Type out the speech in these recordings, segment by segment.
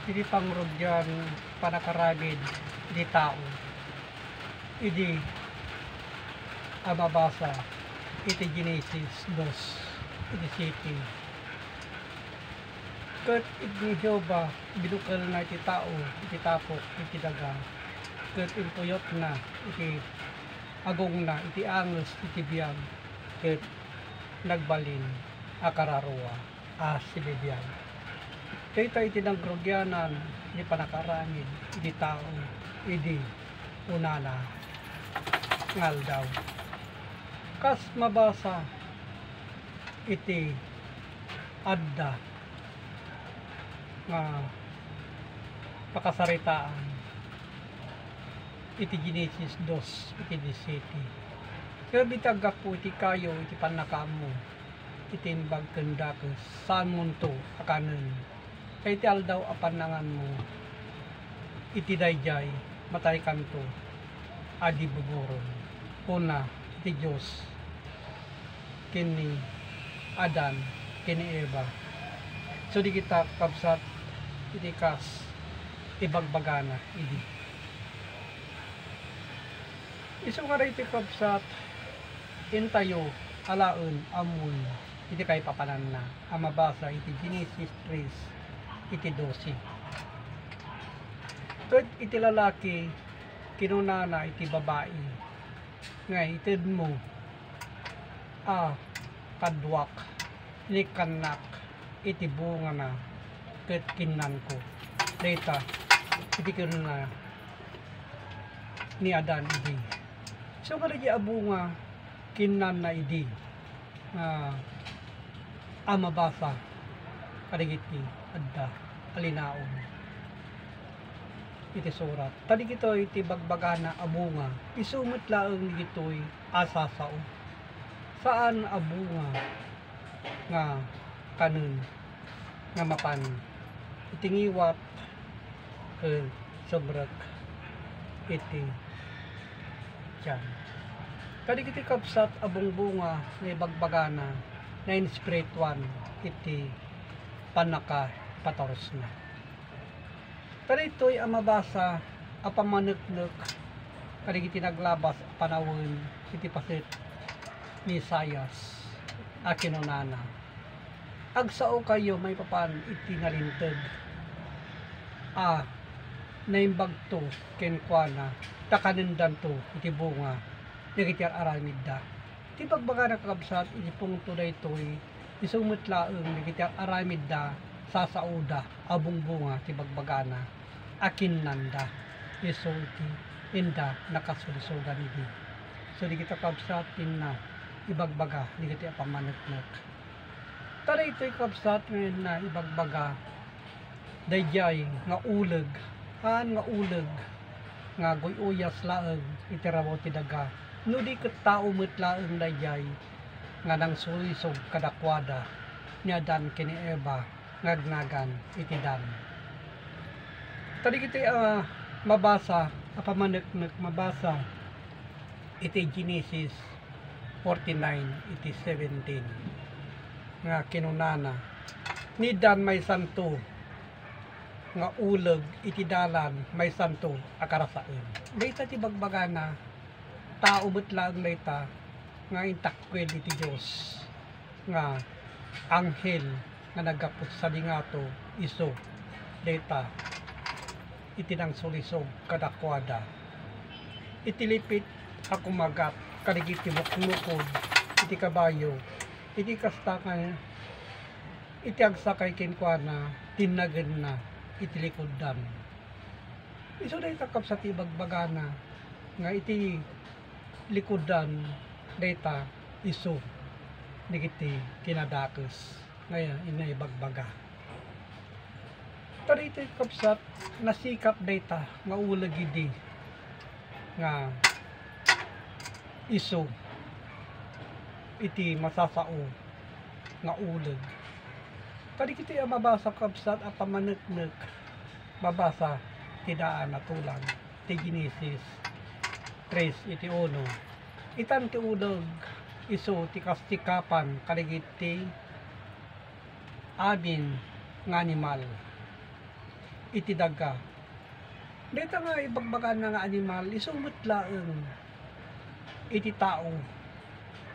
iti pangrugyan panakaragid di tao idi amabasa iti Genesis 2 iti city ket iti Jehova binukal na iti tao iti tapok iti daga ket impuyot na iti agong na iti anges iti biyag ket nagbalin akararua si bibiyag kayta iti nagrugyanan iti panakaramid iti tao idi unana ngal daw kas mabasa iti adda nga pakasaritaan iti Genesis 2 iti city pero bitagak po iti kayo iti panakamo iti imbag kendakes saan munto akanen kay iti aldaw apanangan mo iti dayjay matay kanto adi buburon una iti Diyos kini Adan kini Eva so di kita kabsat iti kas ibagbagana idi iso nga iti kabsat intayo alaen amun iti kay papanan na amabasa iti Genesis 3 iti 12 ket iti lalaki kinunana iti babae nga ited mo kadwak ni kanak iti bunga na ket kinnan ko data iti kinuna ni Adan idi so nga iti abunga kinnan na idi amabasa kadigiti adda alinaon iti surat tadi kito iti bagbagana abunga isumot laeng gitoy asasao saan abunga nga kanun nga mapan itingiwat sobrek iti tiyan tadi kiti kapsat abong bunga nga bagbagana na inspirituan iti panaka patoros na tadi ito'y amabasa apamaneknek kadigiti naglabas panawon iti pasit ni Isaias akinunana agsao kayo may papan iti nalinteg naimbag to kenkwana takanindan to iti bunga iti aramidda iti pagbaga nakakabsat iti pungto da ito'y isumot laeng iti aramidda sasauda abong bunga iti bagbagana akinnanda iso iti inda nakasulisugan iti so di kita kabsatin na ibagbaga di kita apamaneknek tara ito'y kabsat ngayon na ibagbaga dayjay nga uleg nga uleg nga guyuyas laeng iti rawaw ti daga no di ket tao met laeng dayjay nga nang sulisog kadakwada ni Adan kini Eva ngagnagan iti dan tadi kita mabasa apamaneknek mabasa iti Genesis 49 iti 17 nga kinunana ni Dan may santo nga uleg iti dalan may santo akarasaen dayta ti bagbagana tao met laeng dayta nga intakwel iti Dios nga anghel nga nagapot sa dingato iso dayta iti nang sulisog kadakwada itilipit akumagat kadigiti mukmukod iti kabayo iti kastakan iti agsakay kenkwana tinagen na iti likodan iso dayta kapsat ibagbagana nga iti likodan dayta iso digiti kinadakes ngayon inaibagbaga tari ito'y kapsat nasikap dayta nga uleg idi nga iso iti masasao nga uleg tadi kiti mabasa kapsat apamaneknek mabasa tidaan na tulang ti Genesis 3 iti 1 itan ti uleg iso ti kastikapan kaligiti amin nga animal iti daga. Dito nga ibagbaga na nga animal, isumot laeng iti tao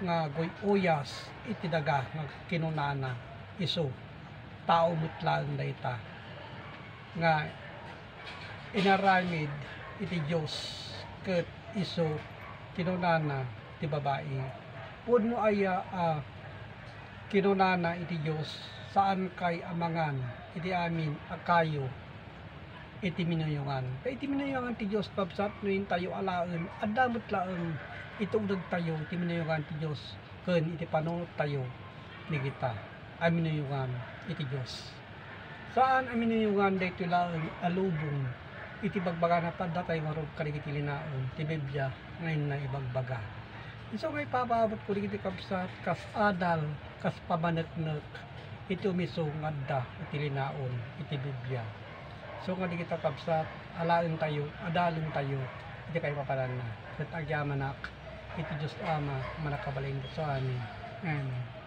nga uyas iti daga nga kinunana iso tao mutlaeng dayta nga inaramid iti Dios ket iso kinunana ti babae. Pudno aya kinunana iti Dios saan kay amangan iti amin akayo iti minuyungan. Kay iti minuyungan ti Dios kabsat no tayo alaen adamot laeng itugdag tayo iti minuyungan ti Dios ken iti panunot tayo ni kita. Aminuyungan iti Dios. Saan aminuyungan daytoy laeng alubong iti bagbaga na tadda tayo marog kadigiti linaon ti Biblia ngayon na ibagbaga. So ngay papaabot ko digiti kabsat kas adal kas pamaneknek iti umiso ngadda iti linaon iti Biblia. So nga digiti kabsat alaen tayo adalen tayo iti kay papalan na ket agyamanak iti Dios Ama manakabalin sa amin. Amen.